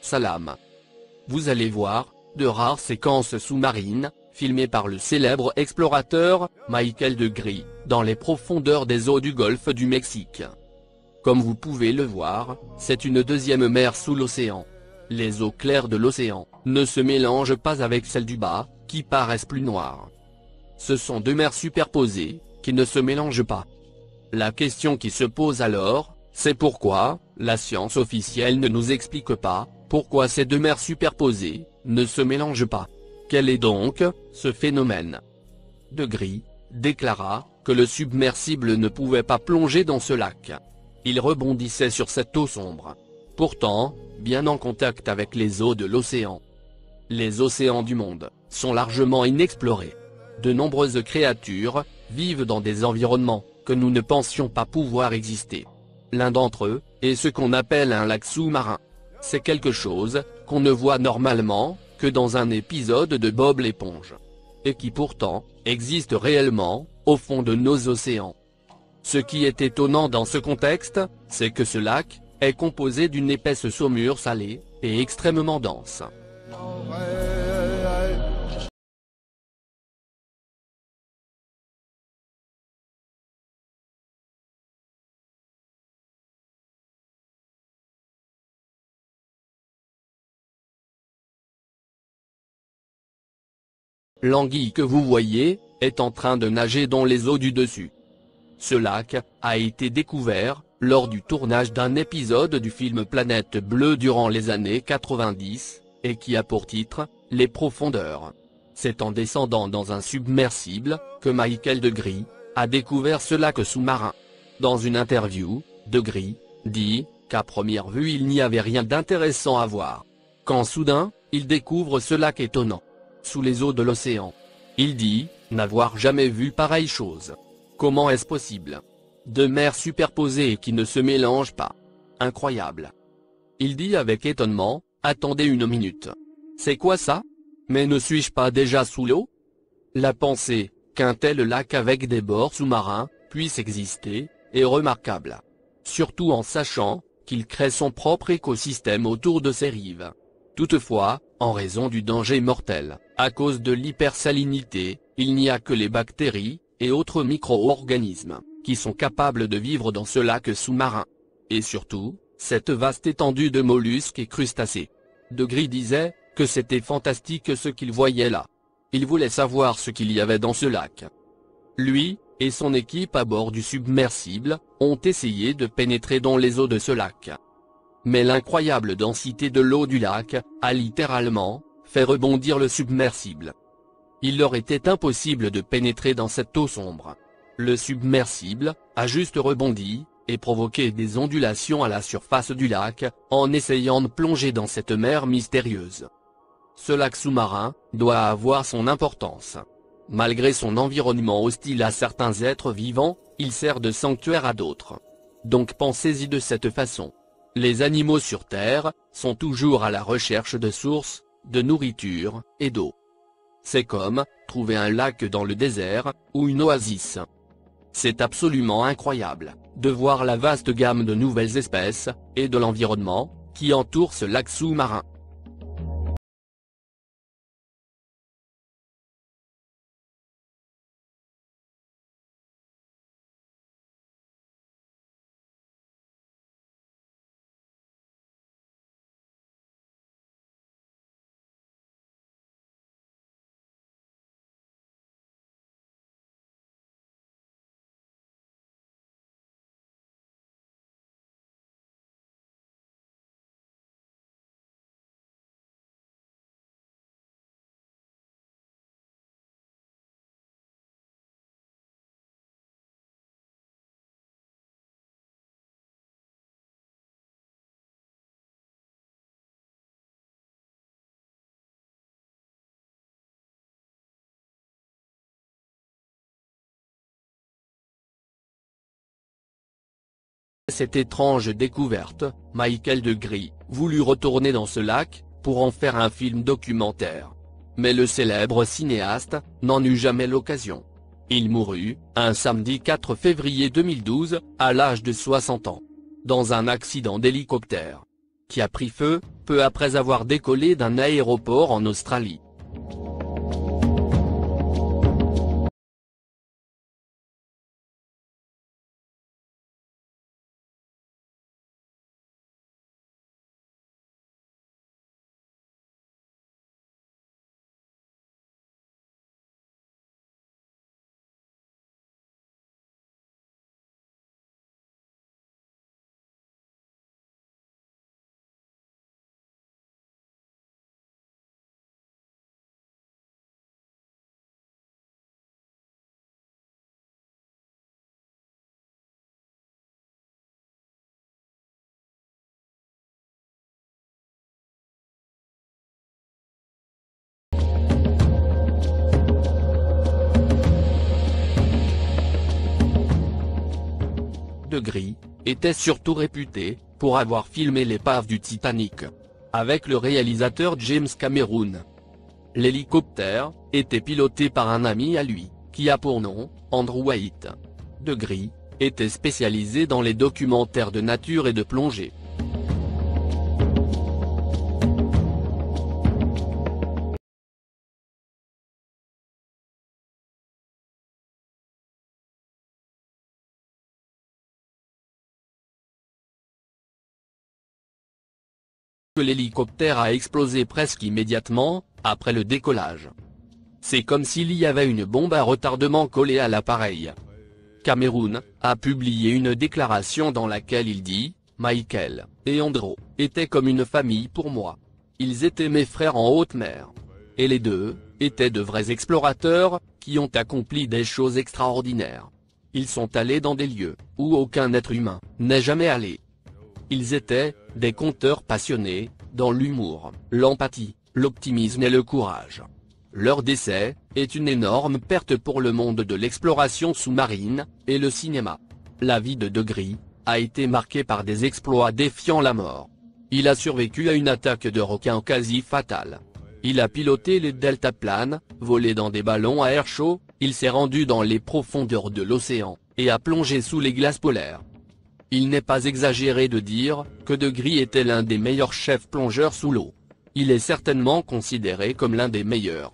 Salam. Vous allez voir, de rares séquences sous-marines, filmées par le célèbre explorateur, Michael Degree, dans les profondeurs des eaux du golfe du Mexique. Comme vous pouvez le voir, c'est une deuxième mer sous l'océan. Les eaux claires de l'océan ne se mélangent pas avec celles du bas, qui paraissent plus noires. Ce sont deux mers superposées, qui ne se mélangent pas. La question qui se pose alors, c'est pourquoi la science officielle ne nous explique pas pourquoi ces deux mers superposées ne se mélangent pas. Quel est donc ce phénomène? Degree déclara que le submersible ne pouvait pas plonger dans ce lac. Il rebondissait sur cette eau sombre. Pourtant, bien en contact avec les eaux de l'océan. Les océans du monde sont largement inexplorés. De nombreuses créatures vivent dans des environnements que nous ne pensions pas pouvoir exister. L'un d'entre eux est ce qu'on appelle un lac sous-marin. C'est quelque chose qu'on ne voit normalement que dans un épisode de Bob l'éponge. Et qui pourtant existe réellement au fond de nos océans. Ce qui est étonnant dans ce contexte, c'est que ce lac est composé d'une épaisse saumure salée et extrêmement dense. L'anguille que vous voyez est en train de nager dans les eaux du dessus. Ce lac a été découvert lors du tournage d'un épisode du film Planète Bleue durant les années 90, et qui a pour titre « Les profondeurs ». C'est en descendant dans un submersible que Michael Degree a découvert ce lac sous-marin. Dans une interview, Degree dit qu'à première vue il n'y avait rien d'intéressant à voir. Quand soudain, il découvre ce lac étonnant. Sous les eaux de l'océan. Il dit n'avoir jamais vu pareille chose. Comment est-ce possible? Deux mers superposées qui ne se mélangent pas. Incroyable. Il dit avec étonnement, attendez une minute. C'est quoi ça? Mais ne suis-je pas déjà sous l'eau? La pensée qu'un tel lac avec des bords sous-marins puisse exister est remarquable. Surtout en sachant qu'il crée son propre écosystème autour de ses rives. Toutefois, en raison du danger mortel, à cause de l'hypersalinité, il n'y a que les bactéries et autres micro-organismes qui sont capables de vivre dans ce lac sous-marin. Et surtout, cette vaste étendue de mollusques et crustacés. Degree disait que c'était fantastique ce qu'il voyait là. Il voulait savoir ce qu'il y avait dans ce lac. Lui et son équipe à bord du submersible ont essayé de pénétrer dans les eaux de ce lac. Mais l'incroyable densité de l'eau du lac a littéralement fait rebondir le submersible. Il leur était impossible de pénétrer dans cette eau sombre. Le submersible a juste rebondi et provoqué des ondulations à la surface du lac en essayant de plonger dans cette mer mystérieuse. Ce lac sous-marin doit avoir son importance. Malgré son environnement hostile à certains êtres vivants, il sert de sanctuaire à d'autres. Donc pensez-y de cette façon. Les animaux sur Terre sont toujours à la recherche de sources, de nourriture et d'eau. C'est comme trouver un lac dans le désert, ou une oasis. C'est absolument incroyable de voir la vaste gamme de nouvelles espèces, et de l'environnement, qui entoure ce lac sous-marin. Cette étrange découverte, Michael Degree voulut retourner dans ce lac, pour en faire un film documentaire. Mais le célèbre cinéaste n'en eut jamais l'occasion. Il mourut, un samedi 4 février 2012, à l'âge de 60 ans. Dans un accident d'hélicoptère. qui a pris feu, peu après avoir décollé d'un aéroport en Australie. De Gris était surtout réputé pour avoir filmé l'épave du Titanic avec le réalisateur James Cameron. L'hélicoptère était piloté par un ami à lui, qui a pour nom Andrew White. De Gris était spécialisé dans les documentaires de nature et de plongée. L'hélicoptère a explosé presque immédiatement, après le décollage. C'est comme s'il y avait une bombe à retardement collée à l'appareil. Cameron a publié une déclaration dans laquelle il dit « Michael et Andrew étaient comme une famille pour moi. Ils étaient mes frères en haute mer. Et les deux étaient de vrais explorateurs, qui ont accompli des choses extraordinaires. Ils sont allés dans des lieux où aucun être humain n'est jamais allé. Ils étaient des conteurs passionnés, dans l'humour, l'empathie, l'optimisme et le courage. Leur décès est une énorme perte pour le monde de l'exploration sous-marine et le cinéma. La vie de Gris a été marquée par des exploits défiant la mort. Il a survécu à une attaque de requins quasi fatale. Il a piloté les deltaplanes, volé dans des ballons à air chaud, il s'est rendu dans les profondeurs de l'océan, et a plongé sous les glaces polaires. Il n'est pas exagéré de dire que De Gris était l'un des meilleurs chefs plongeurs sous l'eau. Il est certainement considéré comme l'un des meilleurs.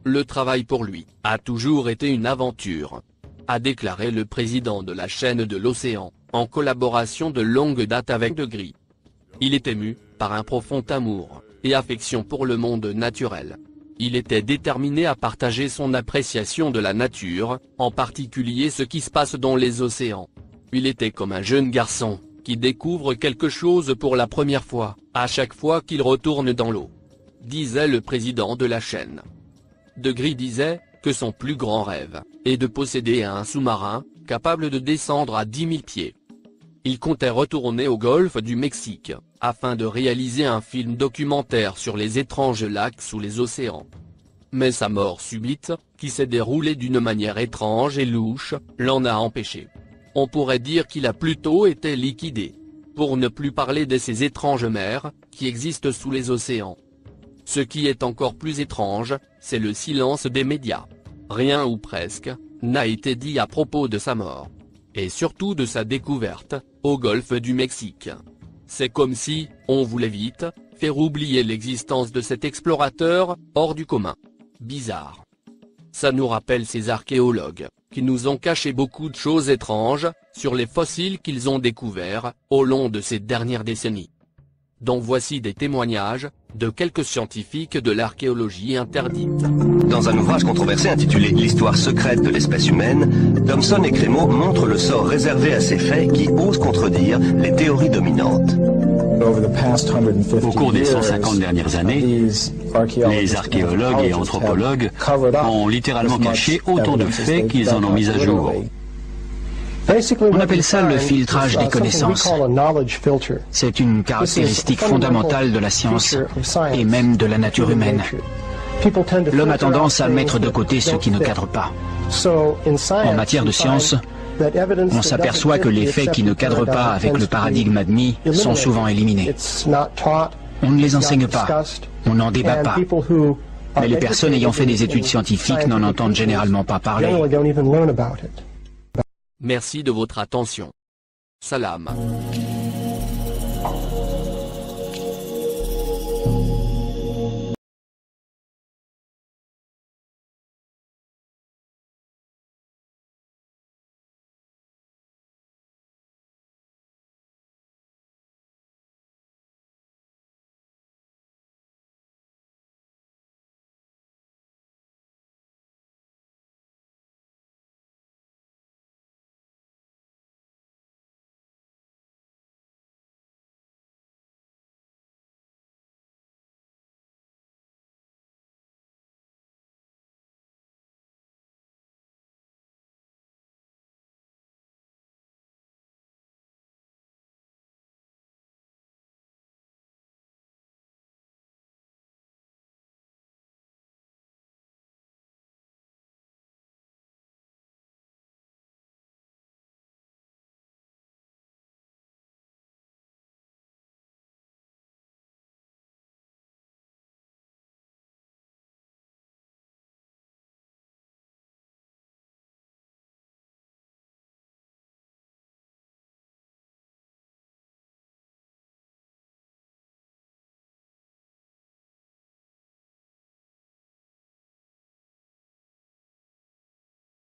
Le travail pour lui a toujours été une aventure, a déclaré le président de la chaîne de l'océan, en collaboration de longue date avec De Gris. Il est ému par un profond amour et affection pour le monde naturel. Il était déterminé à partager son appréciation de la nature, en particulier ce qui se passe dans les océans. Il était comme un jeune garçon, qui découvre quelque chose pour la première fois, à chaque fois qu'il retourne dans l'eau. Disait le président de la chaîne. De Gris disait que son plus grand rêve est de posséder un sous-marin, capable de descendre à 10 000 pieds. Il comptait retourner au golfe du Mexique, afin de réaliser un film documentaire sur les étranges lacs sous les océans. Mais sa mort subite, qui s'est déroulée d'une manière étrange et louche, l'en a empêché. On pourrait dire qu'il a plutôt été liquidé. Pour ne plus parler de ces étranges mers, qui existent sous les océans. Ce qui est encore plus étrange, c'est le silence des médias. Rien ou presque, n'a été dit à propos de sa mort. Et surtout de sa découverte, au golfe du Mexique. C'est comme si, on voulait vite, faire oublier l'existence de cet explorateur, hors du commun. Bizarre. Ça nous rappelle ces archéologues, qui nous ont caché beaucoup de choses étranges, sur les fossiles qu'ils ont découverts, au long de ces dernières décennies. Donc voici des témoignages, de quelques scientifiques de l'archéologie interdite. Dans un ouvrage controversé intitulé « L'histoire secrète de l'espèce humaine », Thomson et Crémeau montrent le sort réservé à ces faits qui osent contredire les théories dominantes. Au cours des 150 dernières années, les archéologues et anthropologues ont littéralement caché autant de faits qu'ils en ont mis à jour. On appelle ça le filtrage des connaissances. C'est une caractéristique fondamentale de la science et même de la nature humaine. L'homme a tendance à mettre de côté ce qui ne cadre pas. En matière de science, on s'aperçoit que les faits qui ne cadrent pas avec le paradigme admis sont souvent éliminés. On ne les enseigne pas, on n'en débat pas. Mais les personnes ayant fait des études scientifiques n'en entendent généralement pas parler. Merci de votre attention. Salam.